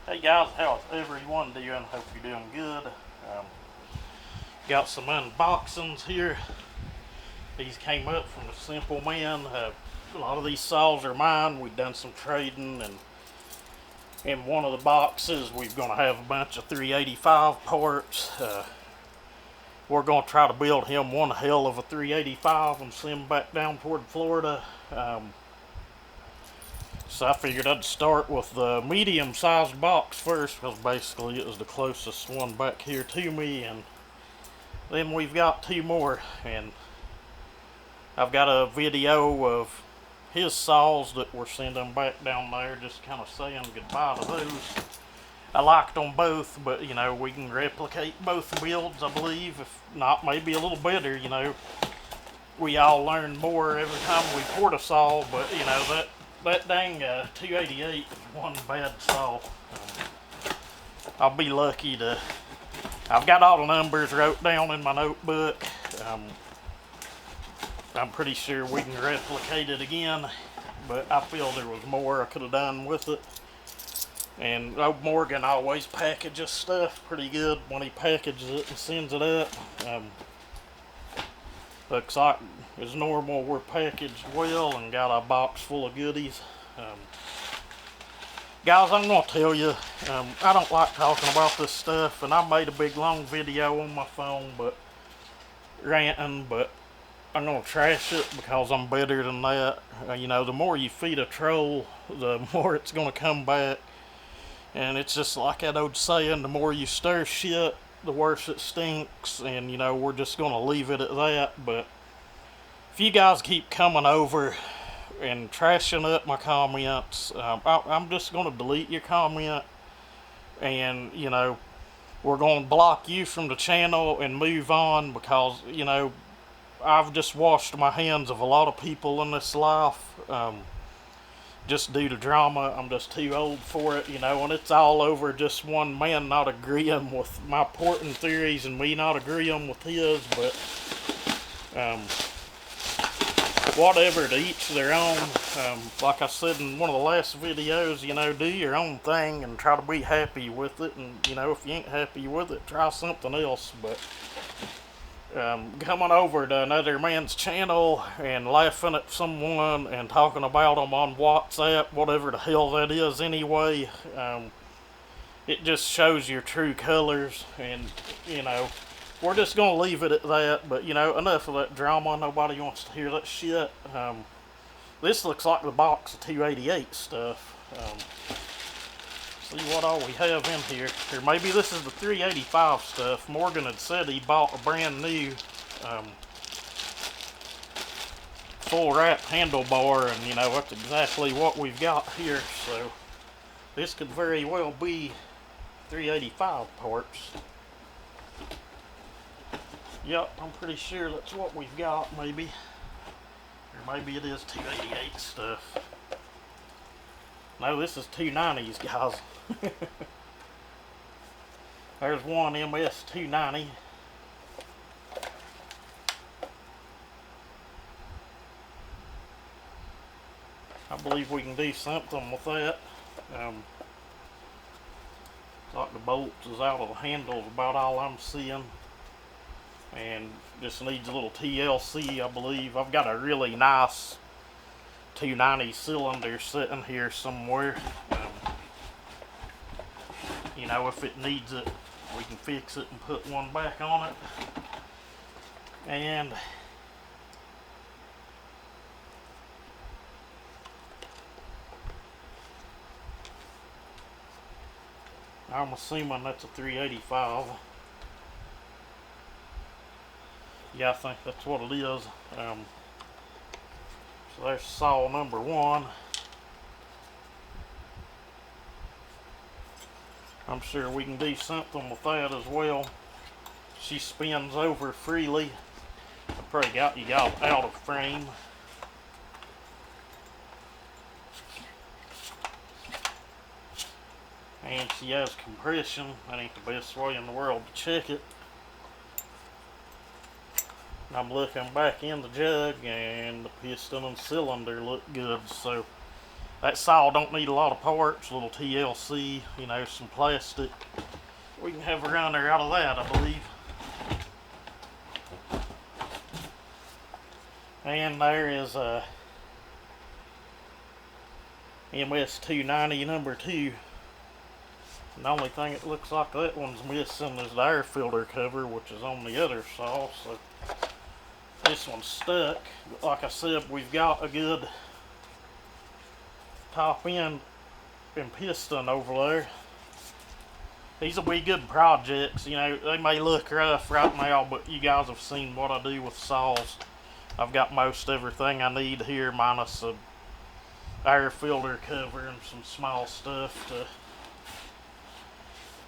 Hey guys, how's everyone doing? Hope you're doing good. Got some unboxings here. These came up from the Simple Man. A lot of these saws are mine. We've done some trading, and in one of the boxes we're going to have a bunch of 385 parts. We're going to try to build him one hell of a 385 and send him back down toward Florida. So I figured I'd start with the medium-sized box first, because basically it was the closest one back here to me, and then we've got two more, and I've got a video of his saws that we're sending back down there, just kind of saying goodbye to those. I liked them both, but you know, we can replicate both builds, I believe, if not maybe a little better. You know, we all learn more every time we port a saw, but you know, that dang 288 is one bad saw. I'll be lucky to. I've got all the numbers wrote down in my notebook. I'm pretty sure we can replicate it again, but I feel there was more I could have done with it. And Morgan always packages stuff pretty good when he packages it and sends it up. Looks like as normal we're packaged well and got a box full of goodies. Guys, I'm going to tell you, I don't like talking about this stuff, and I made a big long video on my phone ranting, but I'm going to trash it because I'm better than that. You know, the more you feed a troll, the more it's going to come back. And it's just like that old saying, the more you stir shit, the worse it stinks. And, you know, we're just going to leave it at that. But if you guys keep coming over and trashing up my comments, I'm just going to delete your comment. And, you know, we're going to block you from the channel and move on, because, you know, I've just washed my hands of a lot of people in this life. Just due to drama. I'm just too old for it, you know, and it's all over just one man not agreeing with my porting theories and me not agreeing with his, but whatever, to each their own. Like I said in one of the last videos, you know, do your own thing and try to be happy with it, and you know, if you ain't happy with it, try something else. But coming over to another man's channel and laughing at someone and talking about them on WhatsApp, whatever the hell that is anyway, it just shows your true colors. And you know, we're just going to leave it at that. But you know, enough of that drama. Nobody wants to hear that shit. This looks like the box of 288 stuff. See what all we have in here. Or maybe this is the 385 stuff. Morgan had said he bought a brand new full wrap handlebar, and you know, that's exactly what we've got here. So this could very well be 385 parts. Yep, I'm pretty sure that's what we've got, maybe. Or maybe it is 288 stuff. No, this is 290s, guys. There's one ms290. I believe we can do something with that. Like the bolts is out of the handles, about all I'm seeing. And just needs a little TLC, I believe. I've got a really nice 290 cylinder sitting here somewhere. You know, if it needs it, we can fix it and put one back on it. And I'm assuming that's a 385. Yeah, I think that's what it is. So there's saw number one. I'm sure we can do something with that as well. She spins over freely. I probably got you out of frame. And she has compression. That ain't the best way in the world to check it. I'm looking back in the jug, and the piston and cylinder look good. So That saw don't need a lot of parts, a little TLC, you know, some plastic. We can have a runner out of that, I believe. And there is a ms290 number 2. The only thing it looks like that one's missing is the air filter cover, which is on the other saw, so this one's stuck. But like I said, we've got a good top end and piston over there. These will be good projects, you know, they may look rough right now, but you guys have seen what I do with saws. I've got most everything I need here, minus a air filter cover and some small stuff to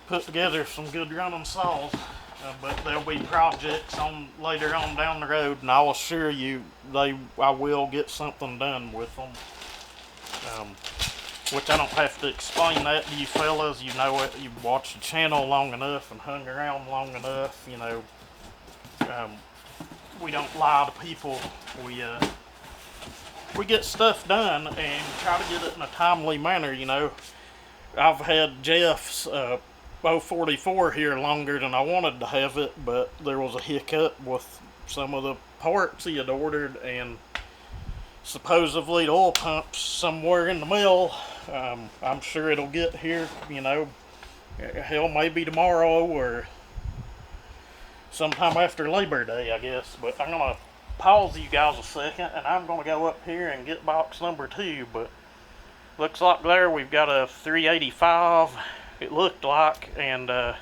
put together some good running saws. But there'll be projects on later on down the road, and I'll assure you I will get something done with them. Which I don't have to explain that to you fellas. You know it. You've watched the channel long enough and hung around long enough. You know, we don't lie to people. We get stuff done and try to get it in a timely manner. You know, I've had Jeff's 044 here longer than I wanted to have it, but there was a hiccup with some of the parts he had ordered, and supposedly the oil pump's somewhere in the mill. I'm sure it'll get here, you know, hell, maybe tomorrow or sometime after Labor Day, I guess. But I'm gonna pause you guys a second, and I'm gonna go up here and get box number 2. But looks like there we've got a 385, it looked like, and 2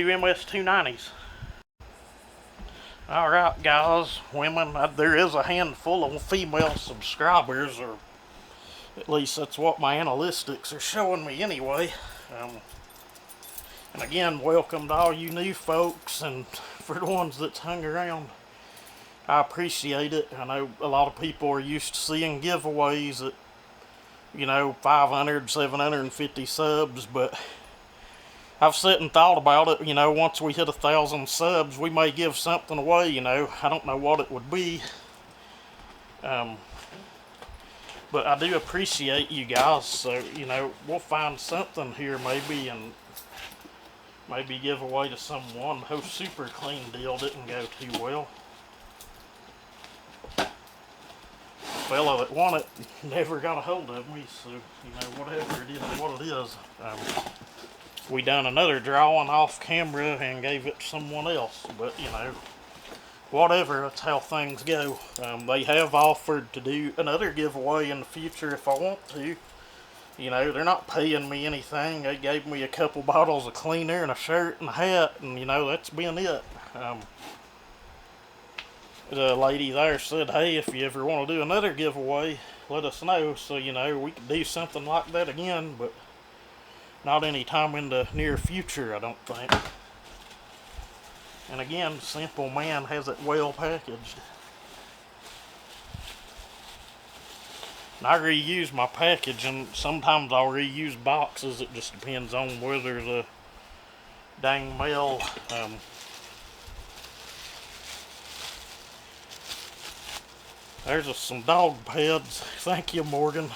ms290s. Alright guys, women, there is a handful of female subscribers, or at least that's what my analytics are showing me anyway. And again, welcome to all you new folks, and for the ones that's hung around, I appreciate it. I know a lot of people are used to seeing giveaways at, you know, 500, 750 subs, but I've sat and thought about it. You know, once we hit 1,000 subs, we may give something away, you know. I don't know what it would be. But I do appreciate you guys, so, you know, we'll find something here maybe, and maybe give away to someone. The whole super clean deal didn't go too well. The fellow that won it never got a hold of me, so, you know, whatever it is, what it is. We done another drawing off camera and gave it to someone else, but, you know, whatever, that's how things go. They have offered to do another giveaway in the future if I want to. You know, they're not paying me anything. They gave me a couple bottles of cleaner and a shirt and a hat, and, you know, that's been it. The lady there said, hey, if you ever want to do another giveaway, let us know. So, you know, we could do something like that again, but not any time in the near future, I don't think. And again, Simple Man has it well packaged. And I reuse my packaging. Sometimes I'll reuse boxes. It just depends on whether the dang mail. There's some dog pads. Thank you, Morgan.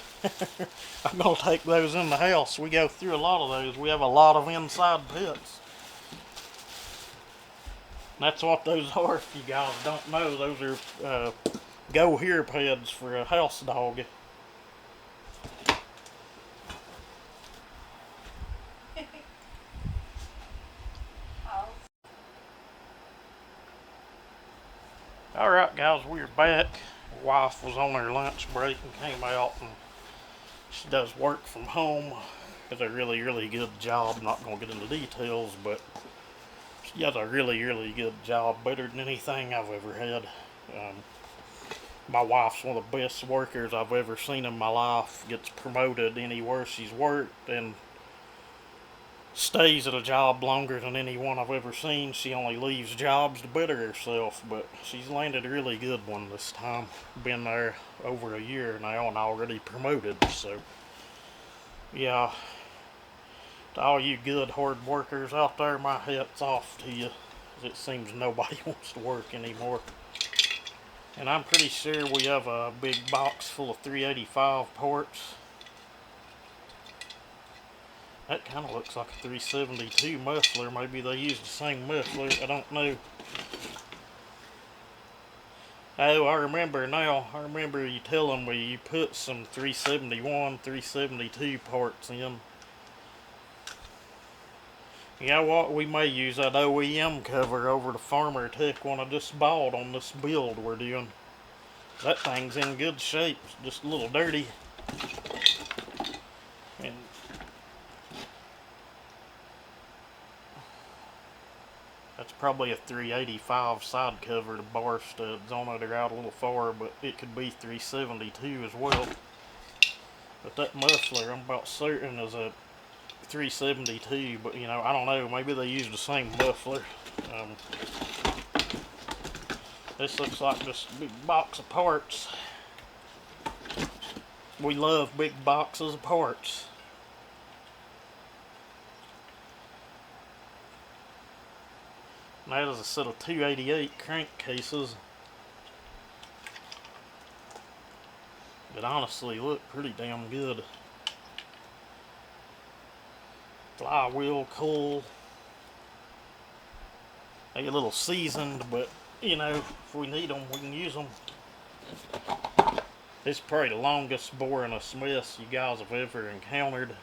I'm going to take those in the house. We go through a lot of those. We have a lot of inside pets. That's what those are, if you guys don't know. Those are go here pads for a house dog. Alright guys, we're back. Wife was on her lunch break and came out, and she does work from home. Does a really, really good job. I'm not going to get into details, but she does a really, really good job. Better than anything I've ever had. My wife's one of the best workers I've ever seen in my life. Gets promoted anywhere she's worked, and stays at a job longer than anyone I've ever seen. She only leaves jobs to better herself, but she's landed a really good one this time. Been there over a year now and already promoted, so yeah. To all you good hard workers out there, my hat's off to you. It seems nobody wants to work anymore. And I'm pretty sure we have a big box full of 385 parts. That kind of looks like a 372 muffler. Maybe they use the same muffler. I don't know. Oh, I remember now. I remember you telling me you put some 371, 372 parts in. You know what? We may use that OEM cover over the Farmer Tech one I just bought on this build we're doing. That thing's in good shape. It's just a little dirty. And that's probably a 385 side cover. The bar studs on it are out a little far, but it could be 372 as well. But that muffler, I'm about certain, is a 372, but you know, I don't know, maybe they use the same muffler. This looks like just a big box of parts. We love big boxes of parts. And that is a set of 288 crankcases that honestly look pretty damn good. Flywheel, cool. They get a little seasoned, but you know, if we need them, we can use them. This is probably the longest boringest mess you guys have ever encountered.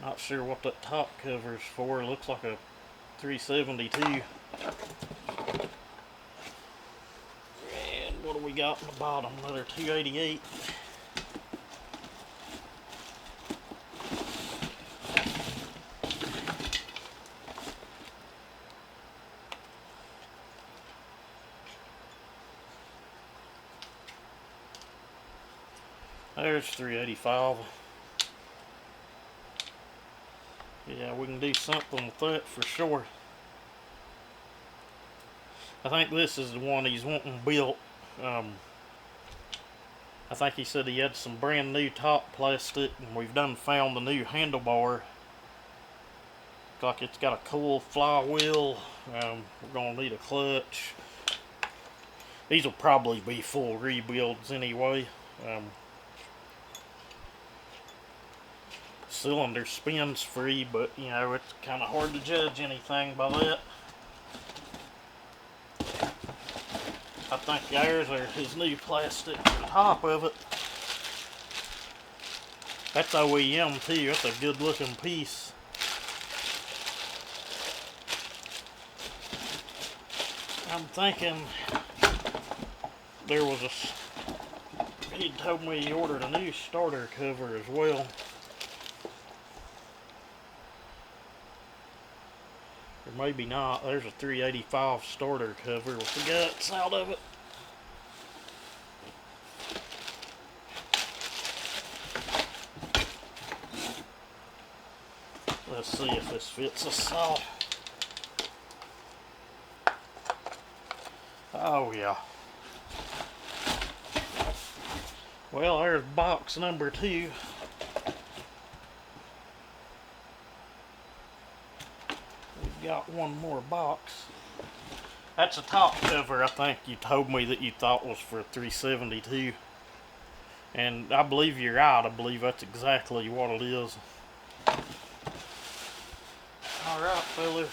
Not sure what that top cover is for. It looks like a 372. And what do we got on the bottom? Another 288. There's 385. Yeah, we can do something with that for sure. I think this is the one he's wanting built. I think he said he had some brand new top plastic, and we've done found the new handlebar. Looks like it's got a cool flywheel. We're gonna need a clutch. These will probably be full rebuilds anyway. Cylinder spins free, but you know, it's kind of hard to judge anything by that. I think ours are his new plastic on top of it. That's OEM too. That's a good looking piece. I'm thinking there was he told me he ordered a new starter cover as well. Or maybe not. There's a 385 starter cover with the guts out of it. Let's see if this fits a saw. Oh yeah. Well, there's box number 2. Got one more box. That's a top cover. I think you told me that you thought was for 372, and I believe you're right. I believe that's exactly what it is. Alright, fellas,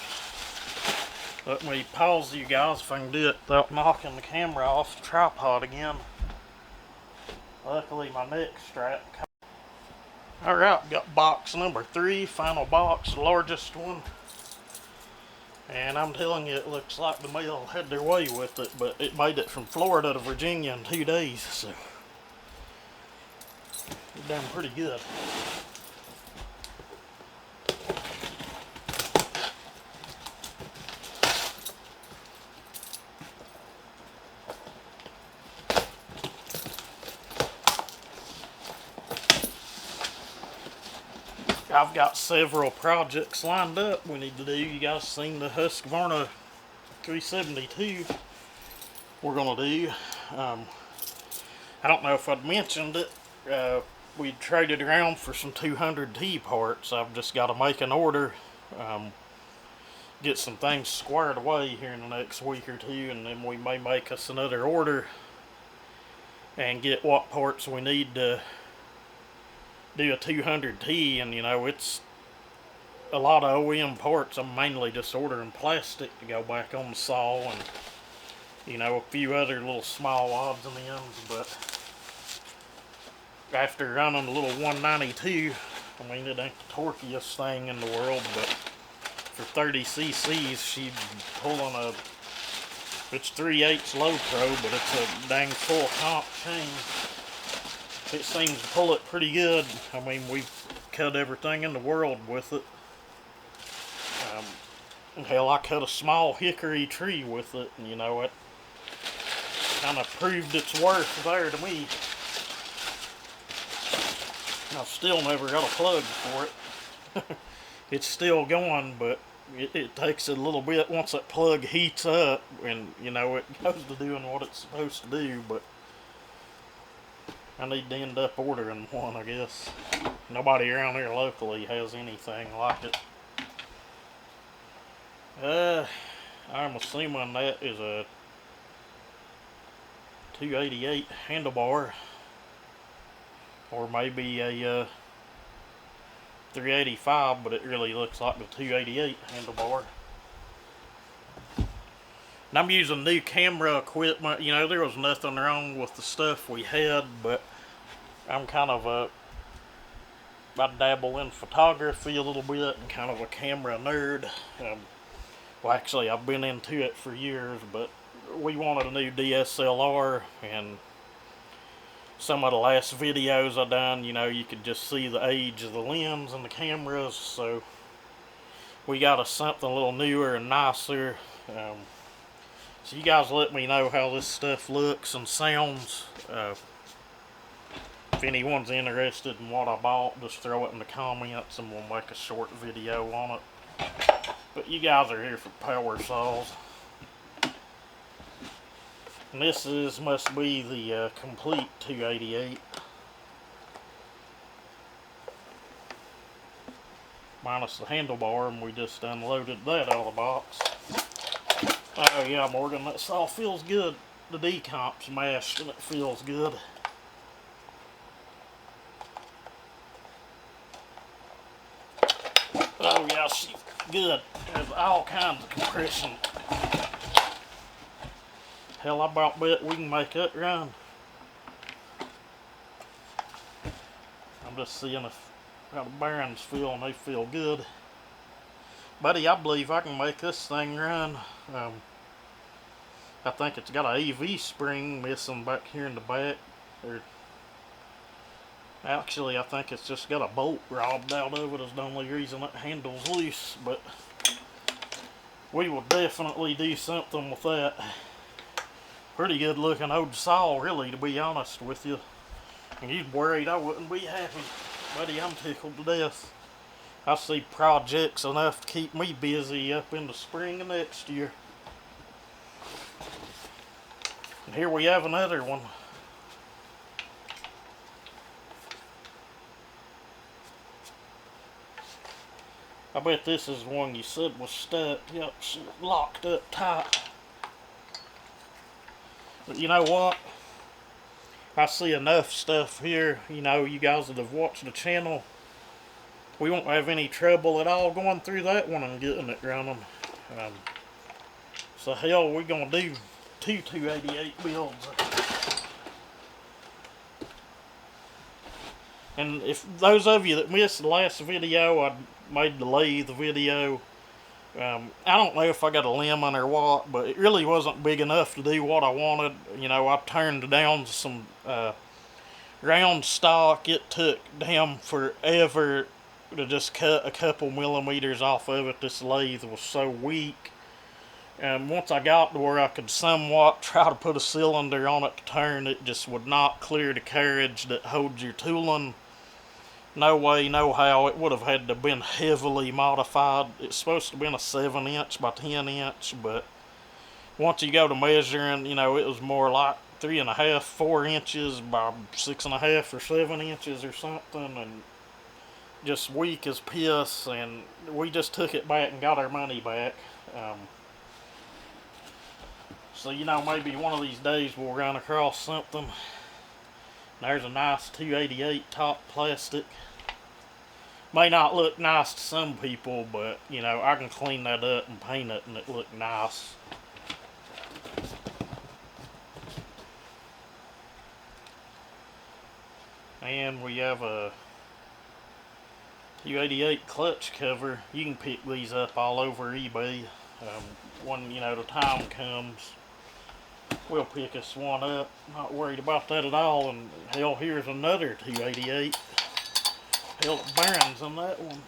let me pause you guys if I can do it without knocking the camera off the tripod again. Luckily my neck strap. Alright, got box number 3, final box, the largest one. And I'm telling you, it looks like the mail had their way with it, but it made it from Florida to Virginia in 2 days, so it's done pretty good. I've got several projects lined up we need to do. You guys seen the Husqvarna 372 we're gonna do. I don't know if I'd mentioned it. We traded around for some 200T parts. I've just got to make an order. get some things squared away here in the next week or two, and then we may make us another order and get what parts we need to do a 200T. And it's a lot of OEM parts. I'm mainly just ordering plastic to go back on the saw, and a few other little small odds and ends. But after running a little 192, I mean, it ain't the torquiest thing in the world, but for 30 cc's, she's pulling it's 3/8 low pro, but it's a dang full comp chain. It seems to pull it pretty good. I mean, we've cut everything in the world with it. Hell, I cut a small hickory tree with it, and it kind of proved its worth there to me. I've still never got a plug for it. It's still going, but it takes a little bit once that plug heats up, and it goes to doing what it's supposed to do. But I need to end up ordering one, I guess. Nobody around here locally has anything like it. I'm assuming that is a 288 handlebar, or maybe a 385, but it really looks like the 288 handlebar. And I'm using new camera equipment. There was nothing wrong with the stuff we had, but I'm kind of I dabble in photography a little bit and kind of a camera nerd. Well, actually, I've been into it for years, but we wanted a new DSLR, and some of the last videos I done, you could just see the age of the lens and the cameras, so we got us something a little newer and nicer. So you guys let me know how this stuff looks and sounds. If anyone's interested in what I bought, just throw it in the comments and we'll make a short video on it. But you guys are here for power saws. And this must be the complete 288. Minus the handlebar, and we just unloaded that out of the box. Oh yeah, Morgan, that saw feels good. The decomp's mashed and it feels good. Oh yeah, she's good. There's all kinds of compression. Hell, I about bet we can make that run. I'm just seeing how the bearings feel, and they feel good. Buddy, I believe I can make this thing run. I think it's got an AV spring missing back here in the back. Actually, I think it's just got a bolt robbed out of it is the only reason it handle's loose, but we will definitely do something with that. Pretty good looking old saw, really, to be honest with you. And you'd worried I wouldn't be happy. Buddy, I'm tickled to death. I see projects enough to keep me busy up in the spring of next year. And here we have another one. I bet this is one you said was stuck. Yep, locked up tight. But you know what? I see enough stuff here. You guys that have watched the channel, we won't have any trouble at all going through that one and getting it running. So hell, we're gonna do two 288 builds. And if those of you that missed the last video, I made the lathe video. I don't know if I got a lemon or what, but it really wasn't big enough to do what I wanted. I turned down some round stock. It took damn forever to just cut a couple millimeters off of it. This lathe was so weak. And once I got to where I could somewhat try to put a cylinder on it to turn, it just would not clear the carriage that holds your tooling. No way, no how. It would have had to have been heavily modified. It's supposed to have been a 7" by 10", but once you go to measuring, it was more like 3.5, 4 inches by 6.5 or 7 inches or something, and just weak as piss, and we just took it back and got our money back. So, you know, maybe one of these days we'll run across something. There's a nice 288 top plastic. May not look nice to some people, but, you know, I can clean that up and paint it and it look nice. And we have a 288 clutch cover. You can pick these up all over eBay. When, you know, the time comes, we'll pick us one up. Not worried about that at all. And hell, here's another 288. Hell, bearings on that one.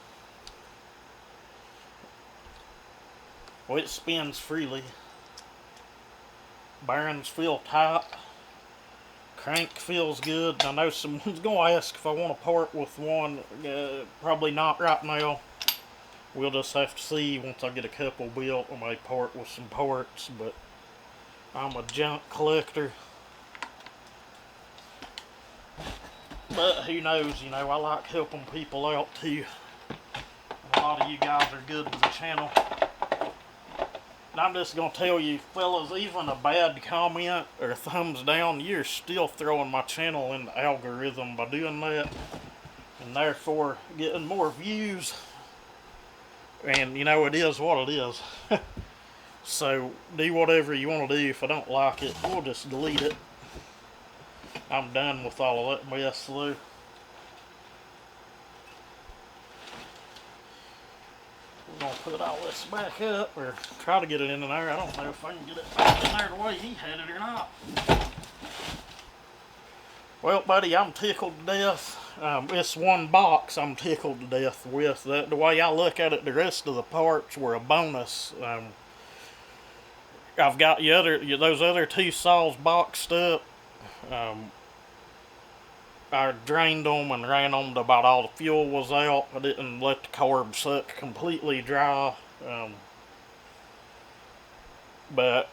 Well, it spins freely. Bearings feel tight. Crank feels good. I know someone's going to ask if I want to part with one. Probably not right now. We'll just have to see once I get a couple built. I may part with some parts, but I'm a junk collector. But who knows, you know, I like helping people out too. A lot of you guys are good to the channel. And I'm just going to tell you, fellas, even a bad comment or thumbs down, you're still throwing my channel in the algorithm by doing that. And therefore getting more views. And, you know, it is what it is. So, do whatever you want to do. If I don't like it, we'll just delete it. I'm done with all of that mess, though. We're going to put all this back up, or try to get it in there. I don't know if I can get it back in there the way he had it or not. Well, buddy, I'm tickled to death. This one box I'm tickled to death with. The way I look at it, the rest of the parts were a bonus. I've got those other two saws boxed up. I drained them and ran them to about all the fuel was out. I didn't let the carb suck completely dry. But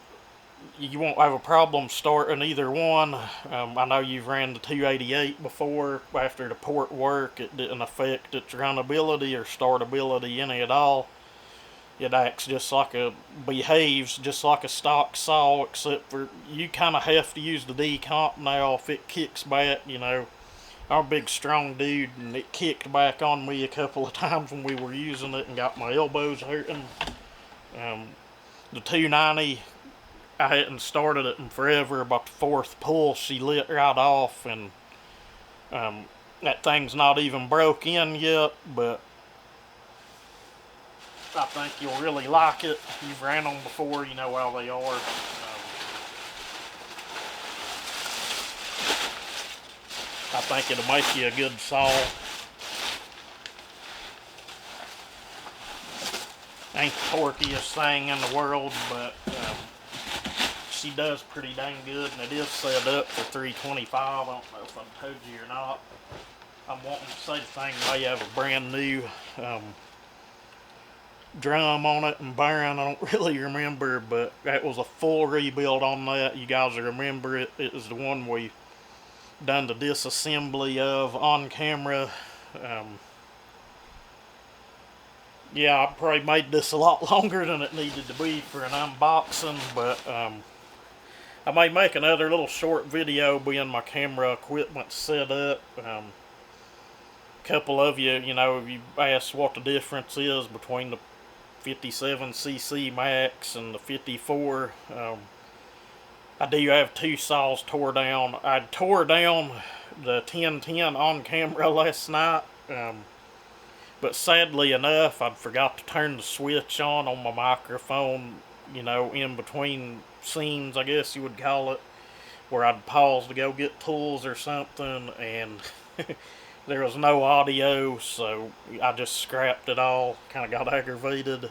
you won't have a problem starting either one. I know you've ran the 288 before. After the port work, it didn't affect its runnability or startability any at all. It acts behaves just like a stock saw, except for you kind of have to use the decomp now if it kicks back. You know, I'm a big strong dude, and it kicked back on me a couple of times when we were using it and got my elbows hurting. The 290, I hadn't started it in forever. About the fourth pull, she lit right off, and that thing's not even broke in yet, but I think you'll really like it. You've ran them before, you know how they are. I think it'll make you a good saw. Ain't the torquiest thing in the world, but she does pretty dang good, and it is set up for 325. I don't know if I told you or not. I'm wanting to say the thing may have a brand new drum on it and bearing. I don't really remember, but that was a full rebuild on that. You guys remember it. It was the one we done the disassembly of on camera. Yeah, I probably made this a lot longer than it needed to be for an unboxing, but I may make another little short video being my camera equipment set up. Couple of you, you know, you asked what the difference is between the 57cc Max and the 54. I do have two saws tore down. I tore down the 1010 on camera last night, but sadly enough, I forgot to turn the switch on my microphone, you know, in between scenes, I guess you would call it, where I'd pause to go get tools or something, and there was no audio, so I just scrapped it all. Kind of got aggravated.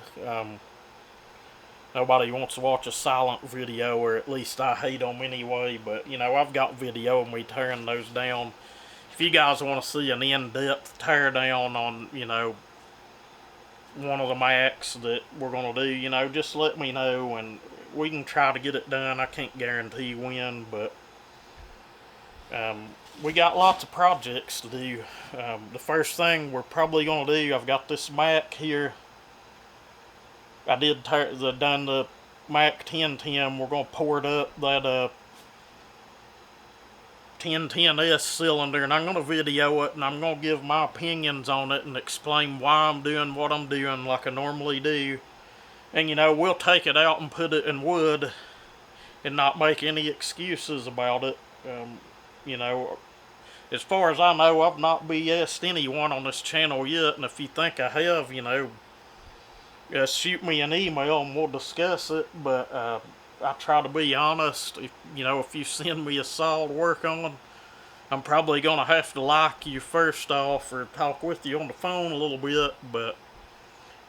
Nobody wants to watch a silent video, or at least I hate them anyway, but, you know, I've got video of me tearing those down. If you guys want to see an in-depth teardown on, you know, one of the Macs that we're going to do, you know, just let me know, and we can try to get it done. I can't guarantee when, but we got lots of projects to do. The first thing we're probably going to do, I've got this Mac here. I done the Mac 1010. We're going to port up that 1010S cylinder, and I'm going to video it, and I'm going to give my opinions on it and explain why I'm doing what I'm doing like I normally do. And you know, we'll take it out and put it in wood and not make any excuses about it. You know, as far as I know, I've not BS'd anyone on this channel yet, and if you think I have, you know, shoot me an email and we'll discuss it. But I try to be honest. If you send me a saw to work on, I'm probably gonna have to like you first off or talk with you on the phone a little bit.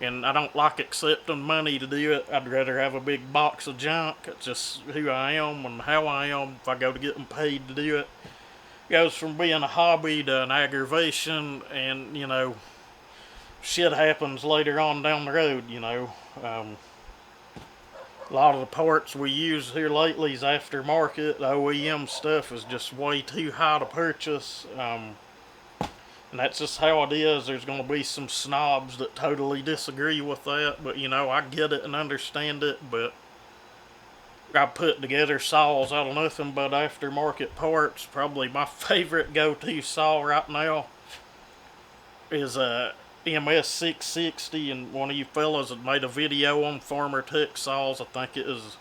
And I don't like accepting money to do it. I'd rather have a big box of junk. It's just who I am and how I am. If I go to getting paid to do it, it goes from being a hobby to an aggravation, and you know, shit happens later on down the road. A lot of the parts we use here lately is aftermarket. The OEM stuff is just way too high to purchase. And that's just how it is. There's going to be some snobs that totally disagree with that. But, you know, I get it and understand it. But I put together saws out of nothing but aftermarket parts. Probably my favorite go-to saw right now is a ms290. And one of you fellas had made a video on Farmer Tech saws. I think it was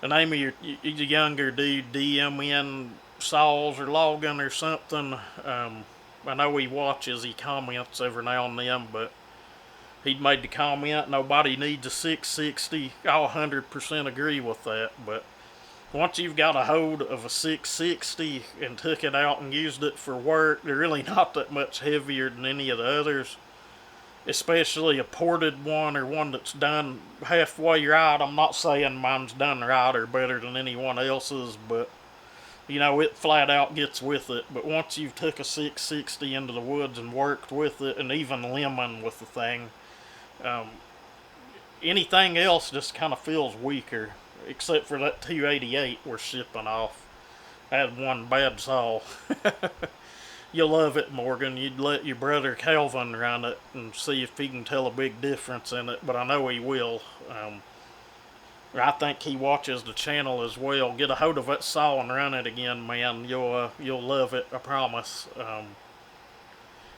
the name of your younger dude, DMN Saws or Logan or something. I know he watches, he comments every now and then, but he'd made the comment, nobody needs a 660. I'll 100% agree with that, but once you've got a hold of a 660 and took it out and used it for work, they're really not that much heavier than any of the others, especially a ported one or one that's done halfway right. I'm not saying mine's done right or better than anyone else's, but you know, it flat out gets with it. But once you've took a 660 into the woods and worked with it, and even lemon with the thing, anything else just kind of feels weaker, except for that 288 we're shipping off. I had one bad saw. You'll love it, Morgan. You'd let your brother Calvin run it and see if he can tell a big difference in it, but I know he will. I think he watches the channel as well. Get a hold of that saw and run it again, man. You'll love it, I promise.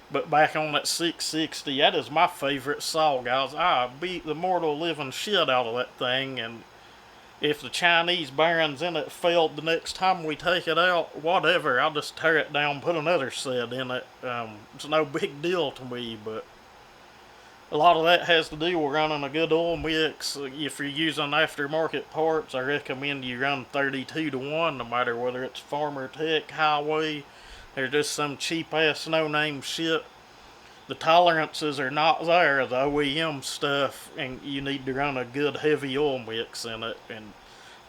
But back on that 660, that is my favorite saw, guys. I beat the mortal living shit out of that thing, and if the Chinese bearings in it failed the next time we take it out, whatever, I'll just tear it down, put another set in it. It's no big deal to me, but a lot of that has to do with running a good oil mix. If you're using aftermarket parts, I recommend you run 32 to 1, no matter whether it's Farmer Tech, Highway, or just some cheap ass no name shit. The tolerances are not there, the OEM stuff, and you need to run a good heavy oil mix in it. And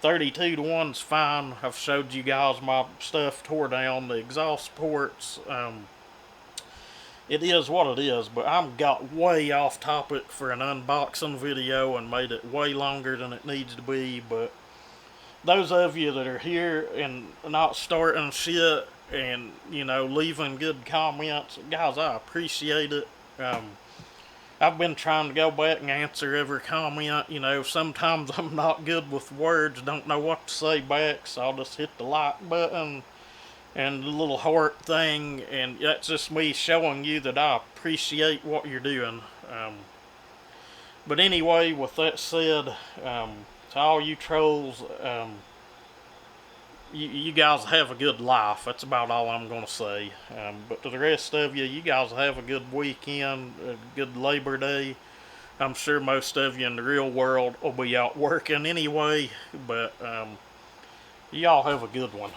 32 to 1's fine. I've showed you guys my stuff tore down, the exhaust ports. It is what it is, but I've got way off topic for an unboxing video and made it way longer than it needs to be. But those of you that are here and not starting shit and, you know, leaving good comments, guys, I appreciate it. I've been trying to go back and answer every comment. You know, sometimes I'm not good with words, don't know what to say back, so I'll just hit the like button and the little heart thing, and that's just me showing you that I appreciate what you're doing. But anyway, with that said, to all you trolls, you guys have a good life. That's about all I'm going to say. But to the rest of you, you guys have a good weekend, a good Labor Day. I'm sure most of you in the real world will be out working anyway, but y'all have a good one.